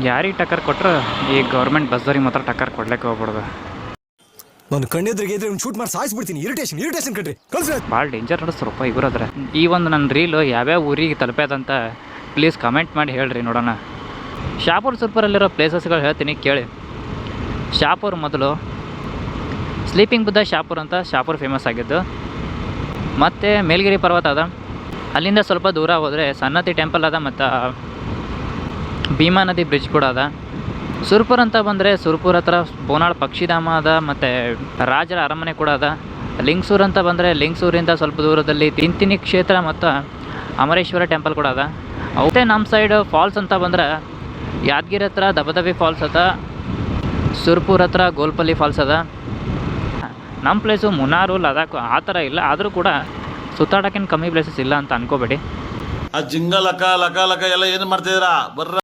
ಯಾರಿಗೆ ಟಕ್ಕರ್ ಕೊಟ್ಟರು ಈ ಗೌರ್ಮೆಂಟ್ ಬಸ್ದವ್ರಿಗೆ ಮಾತ್ರ ಟಕ್ಕರ್ ಕೊಡ್ಲಿಕ್ಕೆ ಹೋಗ್ಬಿಡ್ದು. ನಾನು ಕಣ್ಣೆದ್ರಿಗೆ ಇದ್ರೆ ಒಂದು ಶೂಟ್ ಮಾಡಿ ಸಾಯಿಸ್ಬಿಡ್ತೀನಿ. ಇರಿಟೇಷನ್ ಕಣ್ರಿ. ಭಾಳ ಡೇಂಜರ್ ನಡೆಸ್ತಾರಪ್ಪ ಇವ್ರಾದ್ರೆ. ಈ ಒಂದು ನನ್ನ ರೀಲು ಯಾವ್ಯಾವ ಊರಿಗೆ ತಲುಪ್ಯದಂತ ಪ್ಲೀಸ್ ಕಮೆಂಟ್ ಮಾಡಿ ಹೇಳ್ರಿ ನೋಡೋಣ. ಶಾಪುರ್ ಸುರ್ಪುರಲ್ಲಿರೋ ಪ್ಲೇಸಸ್ಗಳು ಹೇಳ್ತೀನಿ ಕೇಳಿ. ಶಾಪುರ್ ಮೊದಲು ಸ್ಲೀಪಿಂಗ್ ಬುದ್ಧ ಶಾಪುರ್ ಅಂತ ಶಾಪುರ್ ಫೇಮಸ್ ಆಗಿದ್ದು. ಮತ್ತು ಮೇಲ್ಗಿರಿ ಪರ್ವತ ಅದ, ಅಲ್ಲಿಂದ ಸ್ವಲ್ಪ ದೂರ ಹೋದರೆ ಸನ್ನತಿ ಟೆಂಪಲ್ ಅದ, ಮತ್ತು ಭೀಮಾ ನದಿ ಬ್ರಿಡ್ಜ್ ಕೂಡ ಅದ. ಸುರ್ಪುರ್ ಅಂತ ಬಂದರೆ ಸುರ್ಪುರ್ ಹತ್ರ ಬೋನಾಳ್ ಪಕ್ಷಿಧಾಮ ಅದ, ಮತ್ತು ರಾಜರ ಅರಮನೆ ಕೂಡ ಅದ. ಲಿಂಗಸೂರು ಅಂತ ಬಂದರೆ ಲಿಂಗಸೂರಿಂದ ಸ್ವಲ್ಪ ದೂರದಲ್ಲಿ ತಿಂತಿನಿ ಕ್ಷೇತ್ರ ಮತ್ತು ಅಮರೇಶ್ವರ ಟೆಂಪಲ್ ಕೂಡ ಅದ. ಅವತ್ತೇ ನಮ್ಮ ಸೈಡ್ ಫಾಲ್ಸ್ ಅಂತ ಬಂದ್ರೆ ಯಾದಗಿರಿ ಹತ್ರ ದಬದಬಿ ಫಾಲ್ಸ್ ಅದ, ಸುರ್ಪುರ್ ಹತ್ರ ಗೋಲ್ಪಲ್ಲಿ ಫಾಲ್ಸ್ ಅದ. ನಮ್ಮ ಪ್ಲೇಸು ಮುನಾರು ಲದಾಖ್ ಆ ಥರ ಇಲ್ಲ, ಆದರೂ ಕೂಡ ಸುತ್ತಾಡೋಕ್ಕೇನು ಕಮ್ಮಿ ಪ್ಲೇಸಸ್ ಇಲ್ಲ ಅಂತ ಅನ್ಕೋಬೇಡಿ. ಆ ಜಿಂಗ ಲಕ ಲಕ ಲಕ ಎಲ್ಲ ಏನು ಮಾಡ್ತಿದ್ದೀರಾ ಬರ್ರ.